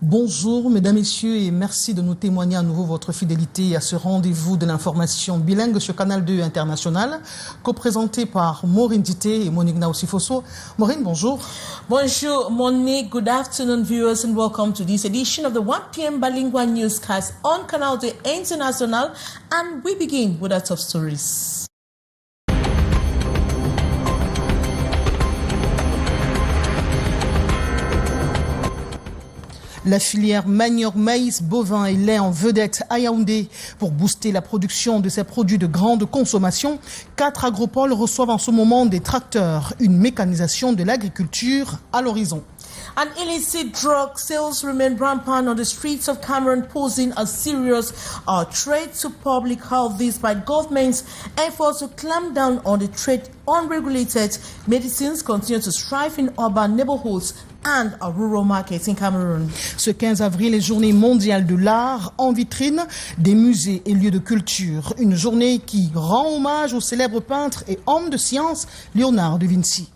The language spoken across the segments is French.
Bonjour mesdames, messieurs et merci de nous témoigner à nouveau votre fidélité à ce rendez-vous de l'information bilingue sur Canal 2 International, co-présenté par Maureen Dité et Monique Naousifoso. Maureen, bonjour. Bonjour Monique, good afternoon viewers and welcome to this edition of the 1 p.m. Bilingual newscast on Canal 2 International, and we begin with our top stories. La filière manioc, maïs, bovin et lait en vedette à Yaoundé. Pour booster la production de ces produits de grande consommation, 4 agropoles reçoivent en ce moment des tracteurs, une mécanisation de l'agriculture à l'horizon. An illicit drug sales remain rampant on the streets of Cameroon, posing a serious threat to public health despite government's efforts to clamp down on the trade. Unregulated medicines continue to strive in urban neighborhoods and rural markets in Cameroon. Ce 15 avril est journée mondiale de l'art en vitrine des musées et lieux de culture. Une journée qui rend hommage au célèbre peintre et homme de science Léonard de Vinci.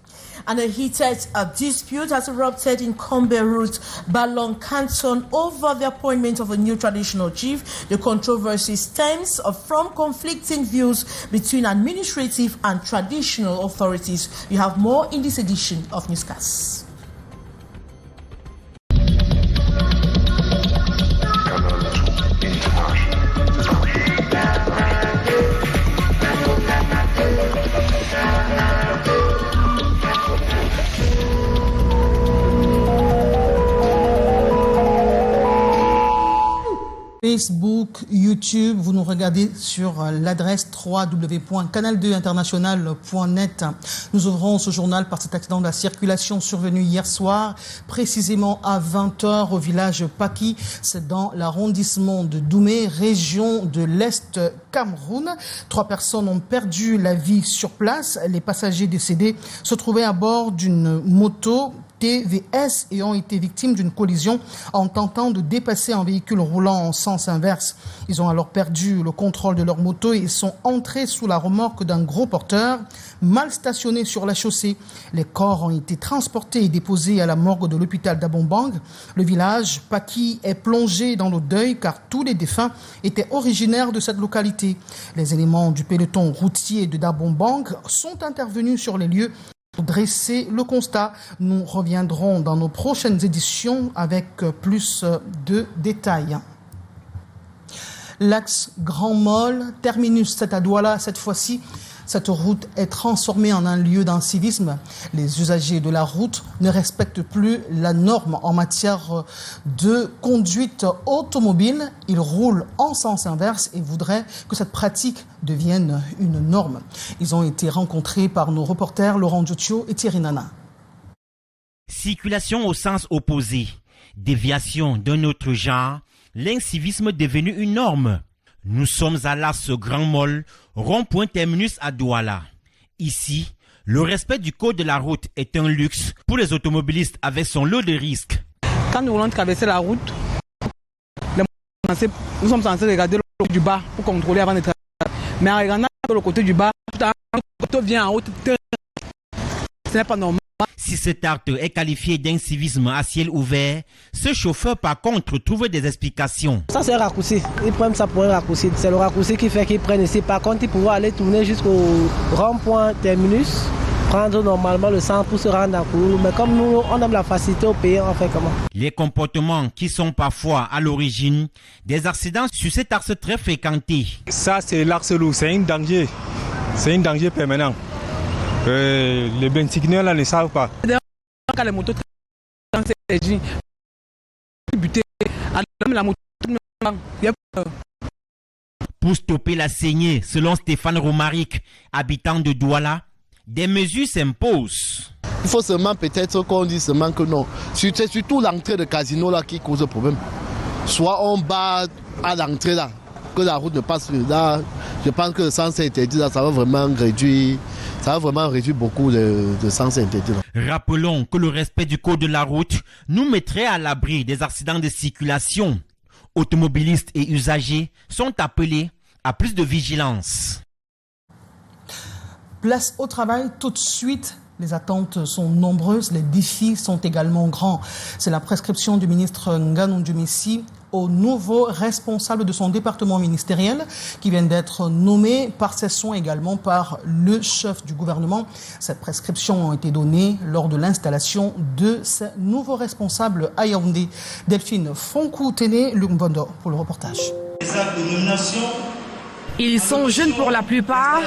And a heated dispute has erupted in Combe Route, Balong Canton over the appointment of a new traditional chief. The controversy stems from conflicting views between administrative and traditional authorities. You have more in this edition of Newscast. Facebook, YouTube, vous nous regardez sur l'adresse www.canal2international.net. Nous ouvrons ce journal par cet accident de la circulation survenu hier soir, précisément à 20h au village Paki. C'est dans l'arrondissement de Doumé, région de l'Est Cameroun. 3 personnes ont perdu la vie sur place. Les passagers décédés se trouvaient à bord d'une moto TVS et ont été victimes d'une collision en tentant de dépasser un véhicule roulant en sens inverse. Ils ont alors perdu le contrôle de leur moto et sont entrés sous la remorque d'un gros porteur mal stationné sur la chaussée. Les corps ont été transportés et déposés à la morgue de l'hôpital d'Abombang. Le village Paki est plongé dans le deuil car tous les défunts étaient originaires de cette localité. Les éléments du peloton routier de d'Abombang sont intervenus sur les lieux pour dresser le constat. Nous reviendrons dans nos prochaines éditions avec plus de détails. L'axe Grand Mall, terminus c'est à Douala cette fois-ci. Cette route est transformée en un lieu d'incivisme. Les usagers de la route ne respectent plus la norme en matière de conduite automobile. Ils roulent en sens inverse et voudraient que cette pratique devienne une norme. Ils ont été rencontrés par nos reporters Laurent Djoutio et Thierry Nana. Circulation au sens opposé, déviation d'un autre genre, l'incivisme est devenu une norme. Nous sommes à l'As Grand Mall, rond-point terminus à Douala. Ici, le respect du code de la route est un luxe pour les automobilistes avec son lot de risques. Quand nous voulons traverser la route, nous sommes censés regarder le côté du bas pour contrôler avant de traverser. Mais en regardant le côté du bas, tout le vient en haut, ce n'est pas normal. Si cet acte est qualifié d'incivisme à ciel ouvert, ce chauffeur par contre trouve des explications. Ça c'est un raccourci, ils prennent ça pour un raccourci. C'est le raccourci qui fait qu'ils prennent ici. Par contre, ils pourront aller tourner jusqu'au rond-point terminus, prendre normalement le centre pour se rendre à Kouloulou. Mais comme nous, on aime la facilité au pays, on fait comment? Les comportements qui sont parfois à l'origine des accidents sur cet axe très fréquenté. Ça c'est l'axe lourd, c'est un danger. C'est un danger permanent. Les bensigneurs là ne savent pas. Quand les motos pour stopper la saignée, selon Stéphane Romaric, habitant de Douala, des mesures s'imposent. Il faut seulement peut-être qu'on dise seulement que non. C'est surtout l'entrée de casino là qui cause le problème. Soit on bat à l'entrée là, que la route ne passe plus là. Je pense que le sens interdit là, ça va vraiment réduire beaucoup de sens interdit. Rappelons que le respect du code de la route nous mettrait à l'abri des accidents de circulation. Automobilistes et usagers sont appelés à plus de vigilance. Place au travail tout de suite Les attentes sont nombreuses, les défis sont également grands. C'est la prescription du ministre Nganou Djumessi au nouveau responsable de son département ministériel qui vient d'être nommé par ses soins également par le chef du gouvernement. Cette prescription a été donnée lors de l'installation de ces nouveaux responsables à Yaoundé. Delphine Fonkou-Téné, Lumbondo pour le reportage. Ils sont jeunes pour la plupart,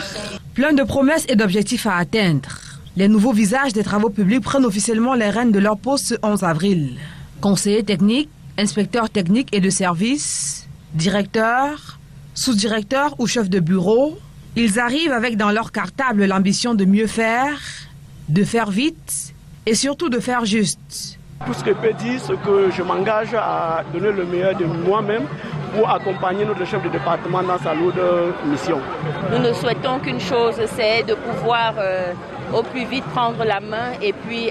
pleins de promesses et d'objectifs à atteindre. Les nouveaux visages des travaux publics prennent officiellement les rênes de leur poste ce 11 avril. Conseillers techniques, inspecteurs techniques et de service, directeurs, sous-directeurs ou chefs de bureau, ils arrivent avec dans leur cartable l'ambition de mieux faire, de faire vite et surtout de faire juste. Tout ce que je peux dire, c'est que je m'engage à donner le meilleur de moi-même pour accompagner notre chef de département dans sa lourde mission. Nous ne souhaitons qu'une chose, c'est de pouvoir au plus vite prendre la main et puis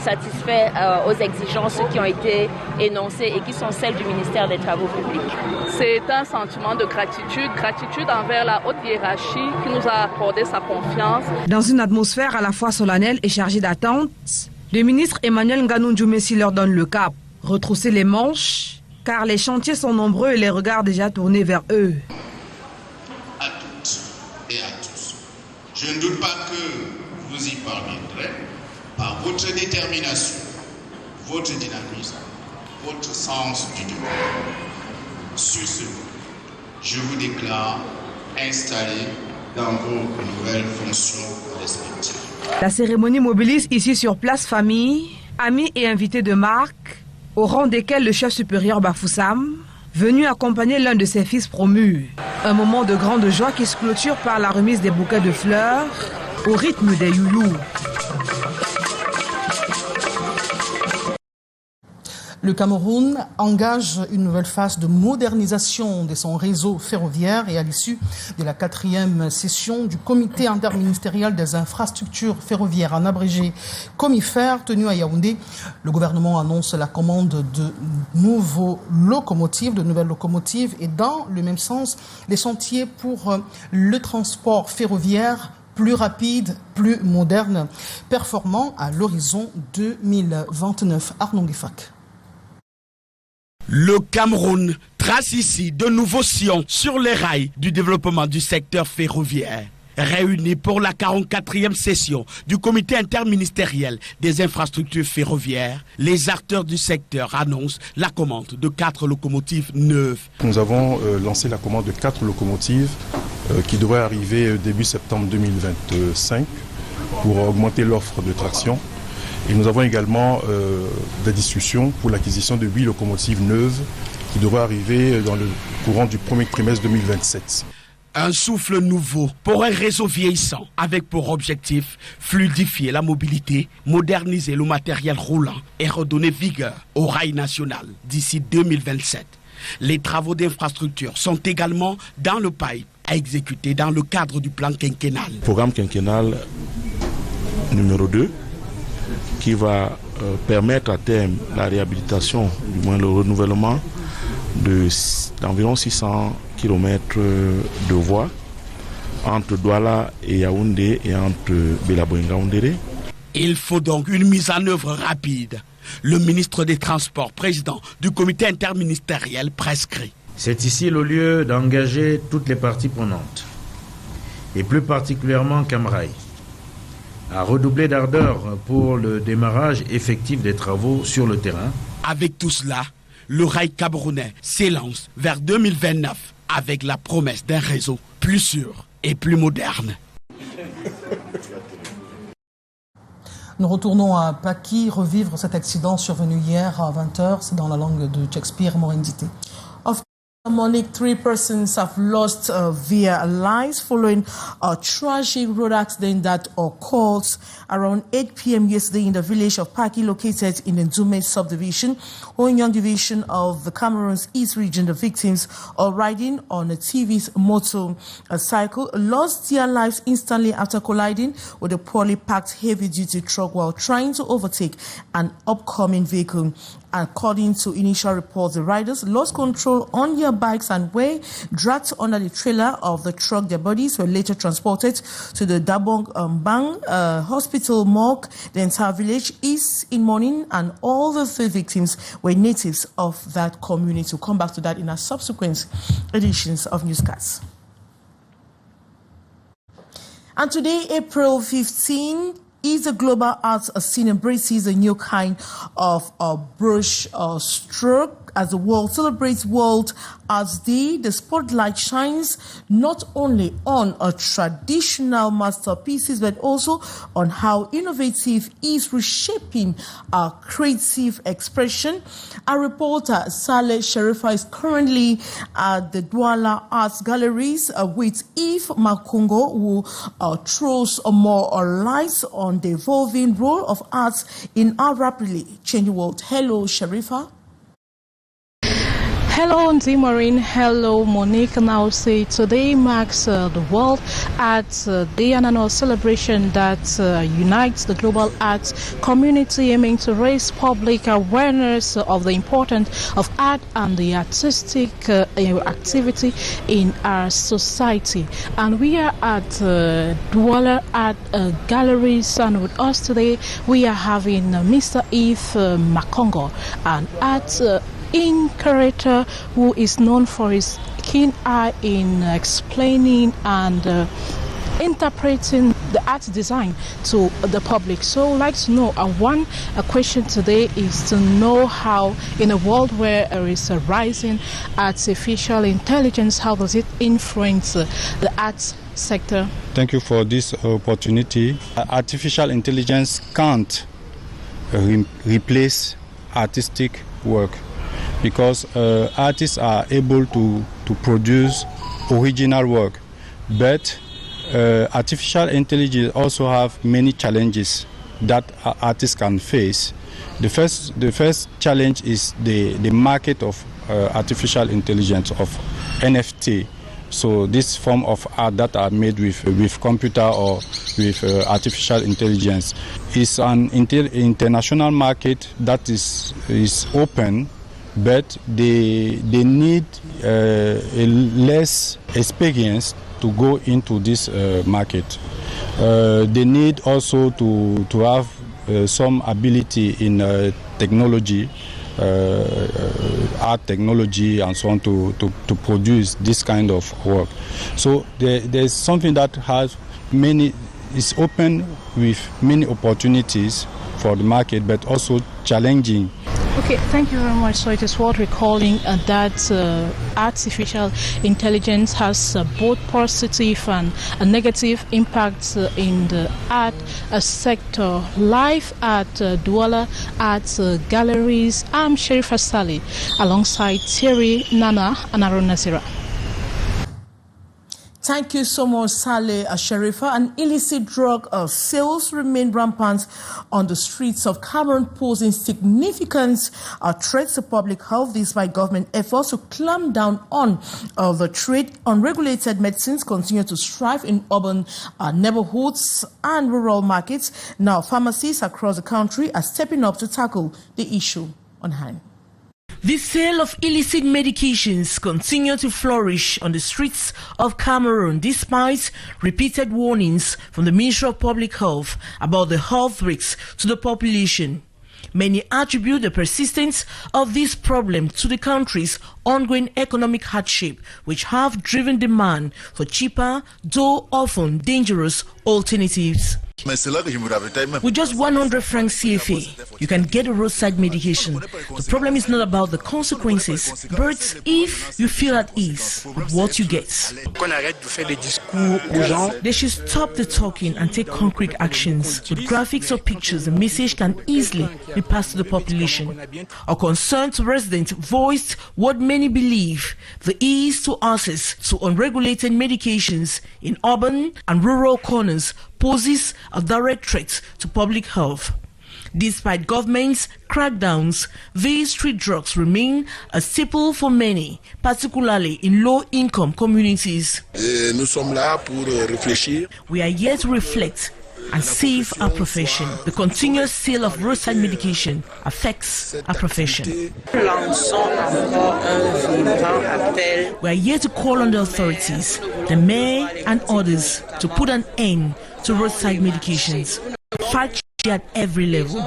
satisfaire aux exigences qui ont été énoncées et qui sont celles du ministère des Travaux publics. C'est un sentiment de gratitude envers la haute hiérarchie qui nous a accordé sa confiance. Dans une atmosphère à la fois solennelle et chargée d'attente, le ministre Emmanuel Nganou Djumessi leur donne le cap. Retrousser les manches, car les chantiers sont nombreux et les regards déjà tournés vers eux. À toutes et à tous, je ne doute pas que vous y parviendrez par votre détermination, votre dynamisme, votre sens du devoir. Sur ce, je vous déclare installé dans vos nouvelles fonctions respectives. La cérémonie mobilise ici sur place famille, amis et invités de marque, au rang desquels le chef supérieur Bafoussam, venu accompagner l'un de ses fils promus. Un moment de grande joie qui se clôture par la remise des bouquets de fleurs au rythme des youlous. Le Cameroun engage une nouvelle phase de modernisation de son réseau ferroviaire et à l'issue de la 4e session du comité interministériel des infrastructures ferroviaires, en abrégé Comifer, tenu à Yaoundé, le gouvernement annonce la commande de nouvelles locomotives et dans le même sens, les chantiers pour le transport ferroviaire plus rapide, plus moderne, performant à l'horizon 2029. Arnaud Guifak. Le Cameroun trace ici de nouveaux sillons sur les rails du développement du secteur ferroviaire. Réunis pour la 44e session du comité interministériel des infrastructures ferroviaires, les acteurs du secteur annoncent la commande de 4 locomotives neuves. Nous avons lancé la commande de 4 locomotives qui devraient arriver début septembre 2025 pour augmenter l'offre de traction. Et nous avons également des discussions pour l'acquisition de 8 locomotives neuves qui devraient arriver dans le courant du premier trimestre 2027. Un souffle nouveau pour un réseau vieillissant avec pour objectif fluidifier la mobilité, moderniser le matériel roulant et redonner vigueur au rail national d'ici 2027. Les travaux d'infrastructure sont également dans le pipe à exécuter dans le cadre du plan quinquennal. Programme quinquennal numéro 2 qui va permettre à terme la réhabilitation, du moins le renouvellement d'environ 600 km de voies entre Douala et Yaoundé et entre Belabo et Ngaoundéré. Il faut donc une mise en œuvre rapide. Le ministre des Transports, président du comité interministériel, prescrit. C'est ici le lieu d'engager toutes les parties prenantes, et plus particulièrement Camrail, à redoubler d'ardeur pour le démarrage effectif des travaux sur le terrain. Avec tout cela, le rail camerounais s'élance vers 2029 avec la promesse d'un réseau plus sûr et plus moderne. Nous retournons à Paki, revivre cet accident survenu hier à 20h. C'est dans la langue de Shakespeare, Morendité. Monique, 3 persons have lost their lives following a tragic road accident that occurred around 8 p.m. yesterday in the village of Paki, located in the Ndume subdivision, Oanyang division of the Cameroon's East region. The victims are riding on a TV's motorcycle lost their lives instantly after colliding with a poorly packed heavy-duty truck while trying to overtake an upcoming vehicle. According to initial reports, the riders lost control on their motorbikes and were dragged under the trailer of the truck. Their bodies were later transported to the Dabong Bang Hospital morgue. The entire village is in mourning, and all the 3 victims were natives of that community. We'll come back to that in our subsequent editions of Newscast. And today, April 15, is the Global Arts Scene embraces a new kind of brush stroke. As the world celebrates World Arts Day, the spotlight shines not only on traditional masterpieces, but also on how innovative is reshaping our creative expression. Our reporter, Saleh Sharifa, is currently at the Douala Arts Galleries with Eve Makungo, who throws more light on the evolving role of arts in our rapidly changing world. Hello, Sharifa. Hello, Maureen. Hello, Monique. Now, say today marks the World Arts Day, an annual celebration that unites the global arts community, aiming to raise public awareness of the importance of art and the artistic activity in our society. And we are at Douala Art Galleries, and with us today we are having Mr. Eve Makongo, an art curator who is known for his keen eye in explaining and interpreting the art design to the public. So I'd like to know, one question today is to know how, in a world where there is a rising artificial intelligence, how does it influence the arts sector? Thank you for this opportunity. Artificial intelligence can't replace artistic work, because artists are able to produce original work, but artificial intelligence also have many challenges that artists can face. The first challenge is the market of artificial intelligence, of NFT. So this form of art that are made with computer or with artificial intelligence is an international market that is open, but they need less experience to go into this market. They need also to have some ability in technology, art technology and so on, to produce this kind of work. So there's something that is open with many opportunities for the market, but also challenging. Okay, thank you very much. So it is worth recalling that artificial intelligence has both positive and negative impacts in the art sector. Live at Douala Art Galleries, I'm Sharifa Saleh alongside Thierry Nana and Aaron Nazira. Thank you so much, Saleh Sharifa. An illicit drug sales remain rampant on the streets of Cameroon, posing significant threats to public health. This by government efforts to clamp down on the trade. Unregulated medicines continue to strive in urban neighborhoods and rural markets. Now, pharmacies across the country are stepping up to tackle the issue on hand. The sale of illicit medications continue to flourish on the streets of Cameroon despite repeated warnings from the Ministry of Public Health about the health risks to the population. Many attribute the persistence of this problem to the country's ongoing economic hardship, which have driven demand for cheaper, though often dangerous, alternatives. With just 100 francs CFA, you can get a roadside medication. The problem is not about the consequences, but if you feel at ease with what you get. They should stop the talking and take concrete actions. With graphics or pictures, the message can easily be passed to the population. A concerned resident voiced what many believe the ease to access to unregulated medications in urban and rural corners poses a direct threat to public health. Despite government's crackdowns, these street drugs remain a staple for many, particularly in low-income communities. We are here to reflect and save our profession. The continuous sale of roadside medication affects our profession. We are here to call on the authorities, the mayor and others to put an end to roadside medications. Fight at every level.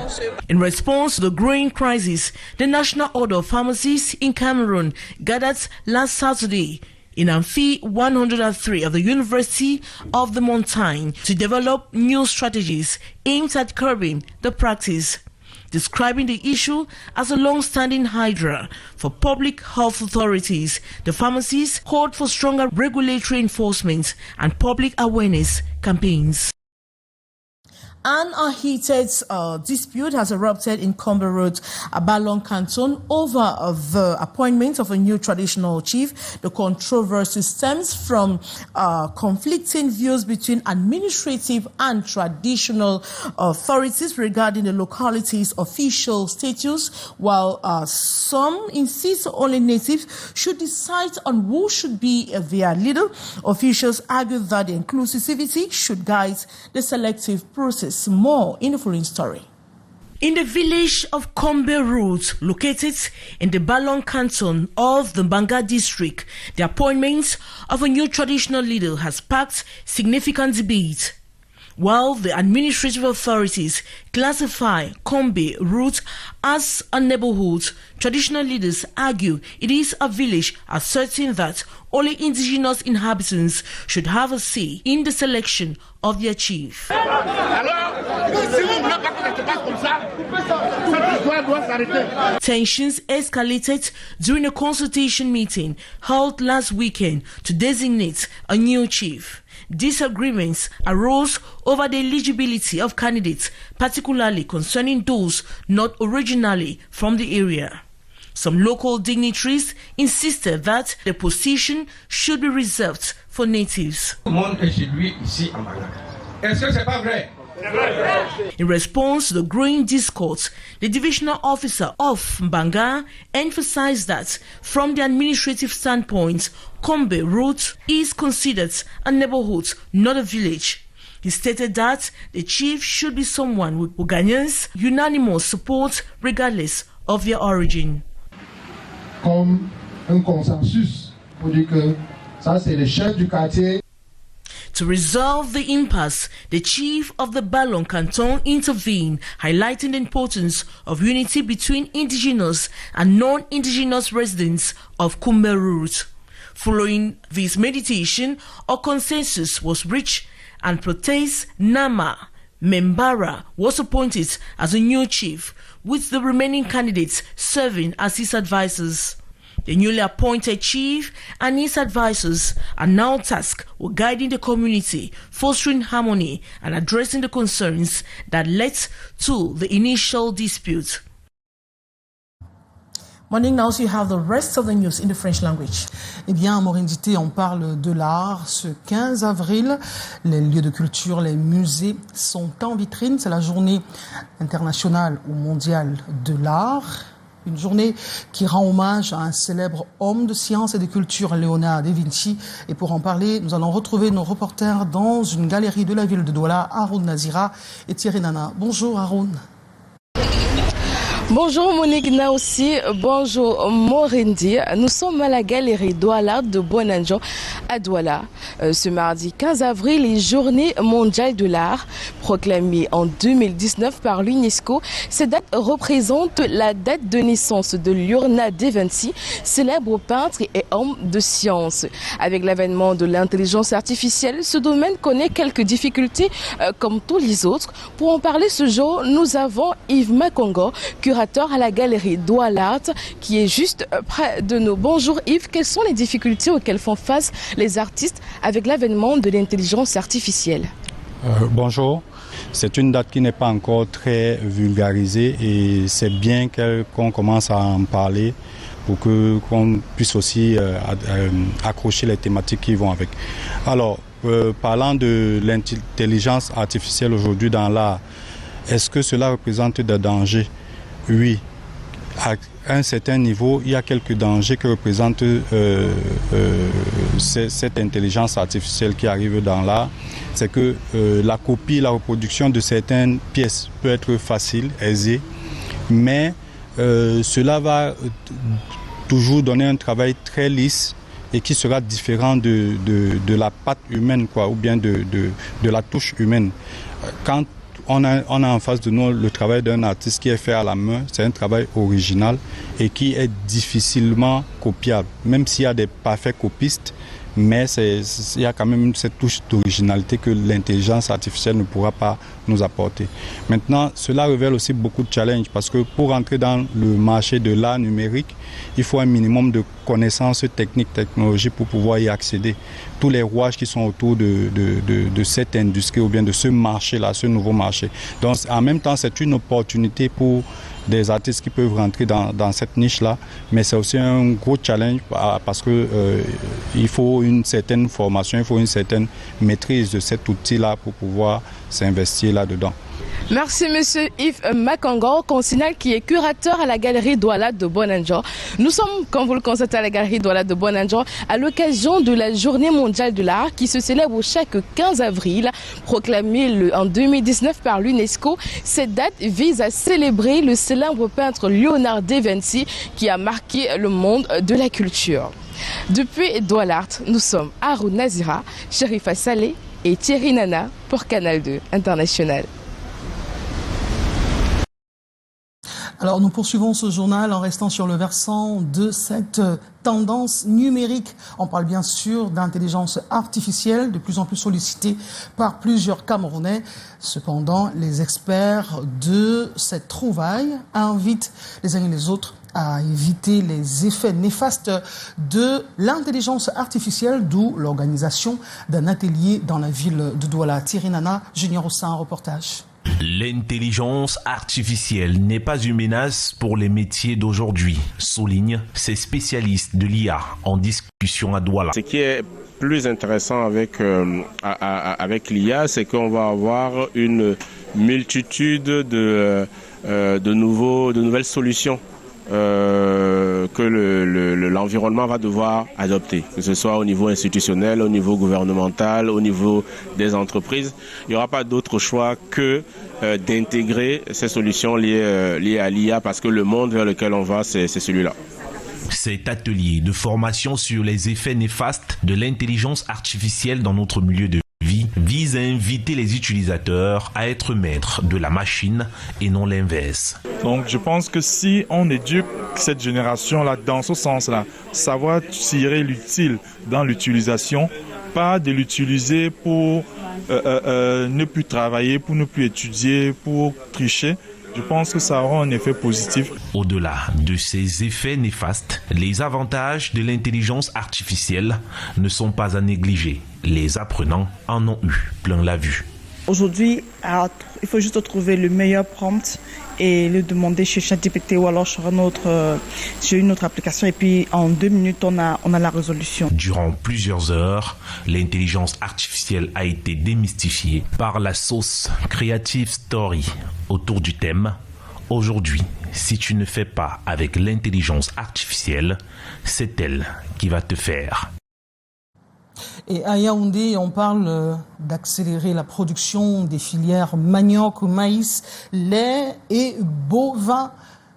In response to the growing crisis, the National Order of Pharmacists in Cameroon gathered last Saturday in Amphi 103 of the University of the Mountain to develop new strategies aimed at curbing the practice. Describing the issue as a long-standing hydra for public health authorities, the pharmacists called for stronger regulatory enforcement and public awareness campaigns. And a heated dispute has erupted in Combe Road, Balong Canton, over the appointment of a new traditional chief. The controversy stems from conflicting views between administrative and traditional authorities regarding the locality's official status, while some insist only natives should decide on who should be their leader. Officials argue that the inclusivity should guide the selective process. More in the following story. In the village of Combe Road, located in the Balong Canton of the Mbanga district, the appointment of a new traditional leader has sparked significant debate. While the administrative authorities classify Combe Road as a neighborhood, traditional leaders argue it is a village, asserting that only indigenous inhabitants should have a say in the selection of their chief. Tensions escalated during a consultation meeting held last weekend to designate a new chief. Disagreements arose over the eligibility of candidates, particularly concerning those not originally from the area. Some local dignitaries insisted that the position should be reserved for natives. In response to the growing discourse, the divisional officer of Mbanga emphasized that from the administrative standpoint, Combe Road is considered a neighborhood, not a village. He stated that the chief should be someone with Ghanaians' unanimous support regardless of their origin. Comme un consensus pour dire que ça c'est le chef du quartier. To resolve the impasse, the chief of the Balong Canton intervened, highlighting the importance of unity between indigenous and non-indigenous residents of Combe Road. Following this meditation, a consensus was reached and Protest Nama Membara was appointed as a new chief, with the remaining candidates serving as his advisors. The newly appointed chief and his advisors are now tasked with guiding the community, fostering harmony and addressing the concerns that led to the initial dispute. Morning, now you have the rest of the news in the French language. Eh bien, Morindité, on parle de l'art. Ce 15 avril, les lieux de culture, les musées sont en vitrine. C'est la journée internationale ou mondiale de l'art. Une journée qui rend hommage à un célèbre homme de science et de culture, Léonard de Vinci. Et pour en parler, nous allons retrouver nos reporters dans une galerie de la ville de Douala, Haroun Nazira et Thierry Nana. Bonjour Haroun. Bonjour Monique Naoussi, bonjour Morindi. Nous sommes à la galerie Douala de Bonanjo à Douala. Ce mardi 15 avril est Journée mondiale de l'art, proclamée en 2019 par l'UNESCO. Cette date représente la date de naissance de Léonard de Vinci, célèbre peintre et homme de science. Avec l'avènement de l'intelligence artificielle, ce domaine connaît quelques difficultés comme tous les autres. Pour en parler ce jour, nous avons Yves Makongo, curateur à la galerie Douala, qui est juste près de nous. Bonjour Yves, quelles sont les difficultés auxquelles font face les artistes avec l'avènement de l'intelligence artificielle? Bonjour, c'est une date qui n'est pas encore très vulgarisée et c'est bien qu'on commence à en parler pour qu'on puisse aussi accrocher les thématiques qui vont avec. Alors, parlant de l'intelligence artificielle aujourd'hui dans l'art, est-ce que cela représente des dangers? Oui, à un certain niveau, il y a quelques dangers que représente cette intelligence artificielle qui arrive dans l'art. C'est que la copie, la reproduction de certaines pièces peut être facile, aisée, mais cela va toujours donner un travail très lisse et qui sera différent de la patte humaine, quoi, ou bien de la touche humaine. Quand on a en face de nous le travail d'un artiste qui est fait à la main, c'est un travail original et qui est difficilement copiable, même s'il y a des parfaits copistes, mais il y a quand même cette touche d'originalité que l'intelligence artificielle ne pourra pas nous apporter. Maintenant, cela révèle aussi beaucoup de challenges parce que pour entrer dans le marché de l'art numérique, il faut un minimum de connaissances techniques, technologiques pour pouvoir y accéder. Tous les rouages qui sont autour de cette industrie ou bien de ce marché-là, ce nouveau marché. Donc, en même temps, c'est une opportunité pour des artistes qui peuvent rentrer dans cette niche-là, mais c'est aussi un gros challenge parce que il faut une certaine formation, il faut une certaine maîtrise de cet outil-là pour pouvoir s'investir là-dedans. Merci Monsieur Yves Makango, consignal qui est curateur à la galerie Douala de Bonanjo. Nous sommes, comme vous le constatez, à la galerie Douala de Bonanjo à l'occasion de la Journée mondiale de l'art qui se célèbre chaque 15 avril, proclamée en 2019 par l'UNESCO. Cette date vise à célébrer le célèbre peintre Léonard de Vinci qui a marqué le monde de la culture. Depuis Douala Art, nous sommes Haroun Nazira, Sherifa Saleh et Thierry Nana pour Canal 2 International. Alors nous poursuivons ce journal en restant sur le versant de cette tendance numérique. On parle bien sûr d'intelligence artificielle, de plus en plus sollicitée par plusieurs Camerounais. Cependant, les experts de cette trouvaille invitent les uns et les autres à éviter les effets néfastes de l'intelligence artificielle, d'où l'organisation d'un atelier dans la ville de Douala. Thierry Nana, Junior Ossin, un reportage. L'intelligence artificielle n'est pas une menace pour les métiers d'aujourd'hui, soulignent ces spécialistes de l'IA en discussion à Douala. Ce qui est plus intéressant avec l'IA, c'est qu'on va avoir une multitude de nouvelles solutions que l'environnement va devoir adopter, que ce soit au niveau institutionnel, au niveau gouvernemental, au niveau des entreprises. Il n'y aura pas d'autre choix que d'intégrer ces solutions liées à l'IA parce que le monde vers lequel on va, c'est celui-là. Cet atelier de formation sur les effets néfastes de l'intelligence artificielle dans notre milieu de vie vise à inviter les utilisateurs à être maîtres de la machine et non l'inverse. Donc je pense que si on éduque cette génération-là dans ce sens-là, savoir tirer l'utile dans l'utilisation, pas de l'utiliser pour ne plus travailler, pour ne plus étudier, pour tricher, je pense que ça aura un effet positif. Au-delà de ces effets néfastes, les avantages de l'intelligence artificielle ne sont pas à négliger. Les apprenants en ont eu plein la vue. Aujourd'hui, il faut juste trouver le meilleur prompt et le demander chez ChatGPT ou alors sur une autre application et puis en 2 minutes on a la résolution. Durant plusieurs heures, l'intelligence artificielle a été démystifiée par la sauce Creative Story autour du thème « Aujourd'hui, si tu ne fais pas avec l'intelligence artificielle, c'est elle qui va te faire ». Et à Yaoundé, on parle d'accélérer la production des filières manioc, maïs, lait et bovin.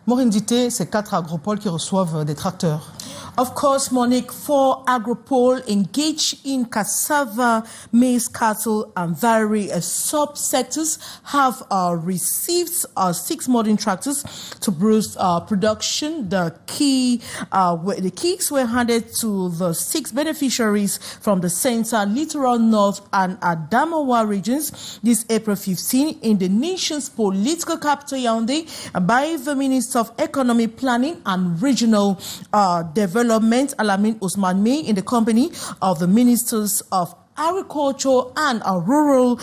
Morindité, c'est 4 agropoles qui reçoivent des tracteurs. Of course, Monique, 4 agropoles engaged in cassava, maize, cattle, and various subsectors have received 6 modern tractors to boost production. The keys were handed to the 6 beneficiaries from the Centre, Littoral North, and Adamawa regions this April 15 in the nation's political capital, Yaoundé, by the Minister of Economic Planning and Regional Development, Alamin Ousmane May, in the company of the Ministers of Agriculture and Rural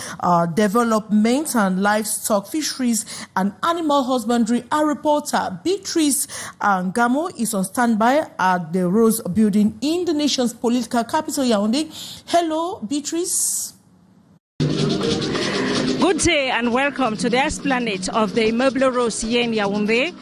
Development and Livestock, Fisheries and Animal Husbandry. Our reporter Beatrice Ngamo is on standby at the Rose Building in the nation's political capital, Yaoundé. Hello, Beatrice. Good day and welcome to the Esplanade of the Immeuble Rose here in Yaoundé.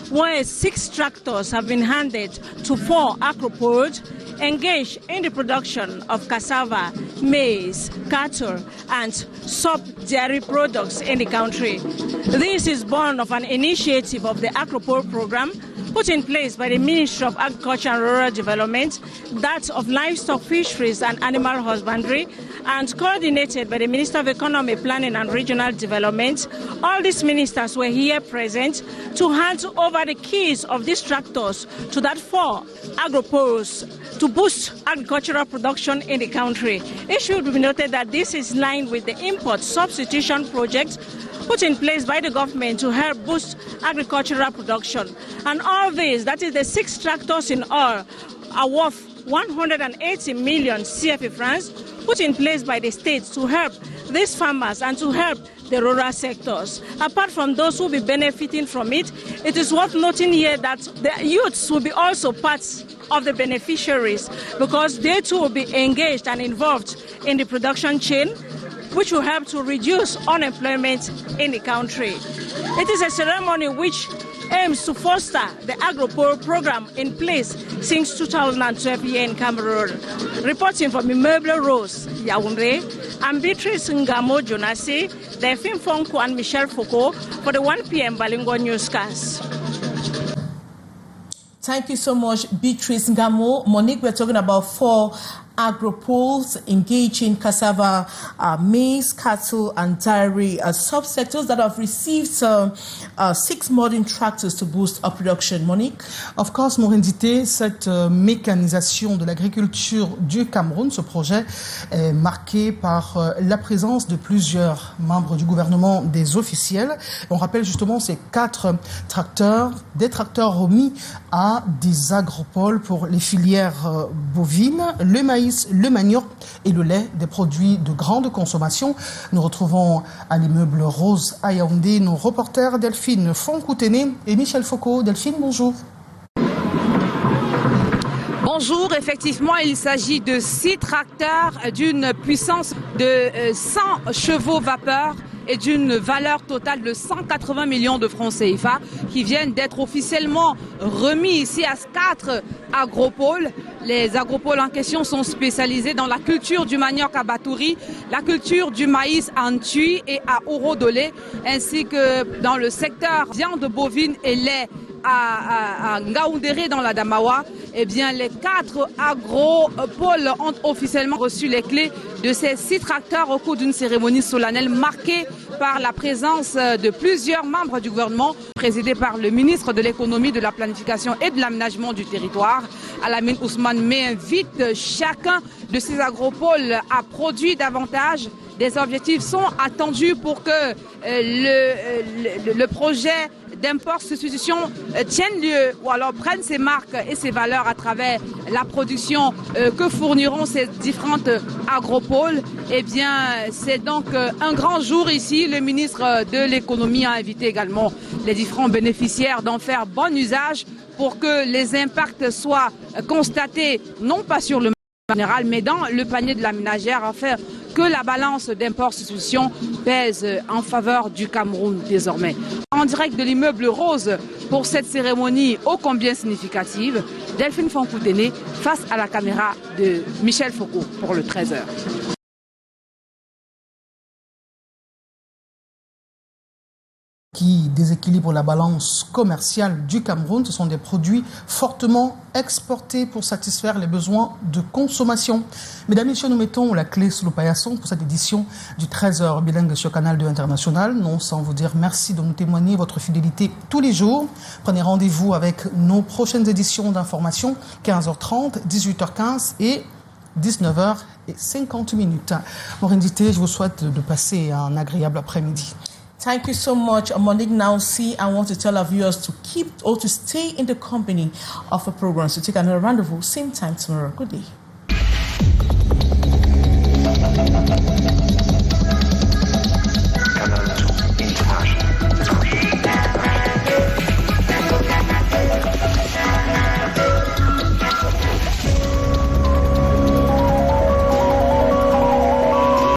where 6 tractors have been handed to 4 agropoles engaged in the production of cassava, maize, cattle, and sub-dairy products in the country. This is born of an initiative of the Agropole program put in place by the Ministry of Agriculture and Rural Development, that of Livestock, Fisheries and Animal Husbandry, and coordinated by the Minister of Economy, Planning and Regional Development. All these ministers were here present to hand over the keys of these tractors to that 4 agropoles to boost agricultural production in the country. It should be noted that this is in line with the import substitution project put in place by the government to help boost agricultural production. And all this, that is the 6 tractors in all, are worth 180 million CFA francs put in place by the states to help these farmers and to help the rural sectors. Apart from those who will be benefiting from it, it is worth noting here that the youths will be also part of the beneficiaries, because they too will be engaged and involved in the production chain, which will help to reduce unemployment in the country. It is a ceremony which aims to foster the Agropole program in place since 2012 here in Cameroon. Reporting from Immeuble Rose, Yaoundé, I'm Beatrice Ngamo Jonasi, Delphine Fonko and Michel Foucault for the 1 p.m. Balingo Newscast. Thank you so much, Beatrice Ngamo. Monique, we're talking about 4 agropoles engaging cassava, maize, cattle, and dairy subsectors that have received 6 modern tractors to boost our production. Monique? Of course, Morindité, cette mécanisation de l'agriculture du Cameroun, ce projet est marqué par la présence de plusieurs membres du gouvernement, des officiels. On rappelle justement ces 4 tracteurs, des tracteurs remis à des agropoles pour les filières bovines, le maïs, le manioc et le lait, des produits de grande consommation. Nous retrouvons à l'immeuble Rose à Yaoundé nos reporters Delphine Fonkoutené et Michel Foucault. Delphine, bonjour. Bonjour, effectivement, il s'agit de 6 tracteurs d'une puissance de 100 chevaux vapeur et d'une valeur totale de 180 millions de francs CFA qui viennent d'être officiellement remis ici à 4 agropoles. Les agropoles en question sont spécialisés dans la culture du manioc à Batouri, la culture du maïs à Ntui et à Orodolé, ainsi que dans le secteur viande bovine et lait à Ngaoundéré dans la Damawa. Eh bien, les 4 agropoles ont officiellement reçu les clés de ces 6 tracteurs au cours d'une cérémonie solennelle marquée par la présence de plusieurs membres du gouvernement, présidé par le ministre de l'économie, de la planification et de l'aménagement du territoire. Alamine Ousmane invite chacun de ces agropoles à produire davantage. Des objectifs sont attendus pour que le projet d'import-substitution tienne lieu ou alors prenne ses marques et ses valeurs à travers la production que fourniront ces différentes agropoles. Eh bien, c'est donc un grand jour ici. Le ministre de l'économie a invité également les différents bénéficiaires d'en faire bon usage pour que les impacts soient constatés non pas sur le général mais dans le panier de la ménagère, afin que la balance d'import-substitution pèse en faveur du Cameroun désormais. En direct de l'immeuble Rose pour cette cérémonie ô combien significative, Delphine Fonkoutené face à la caméra de Michel Foucault pour le 13h. Qui déséquilibre la balance commerciale du Cameroun. Ce sont des produits fortement exportés pour satisfaire les besoins de consommation. Mesdames et messieurs, nous mettons la clé sous le paillasson pour cette édition du 13h bilingue sur Canal 2 International. Non sans vous dire merci de nous témoigner votre fidélité tous les jours. Prenez rendez-vous avec nos prochaines éditions d'information, 15h30, 18h15 et 19h50. Morindité, je vous souhaite de passer un agréable après-midi. Thank you so much, Monique. Now, I want to tell our viewers to keep or to stay in the company of a program. So take another rendezvous, same time tomorrow. Good day.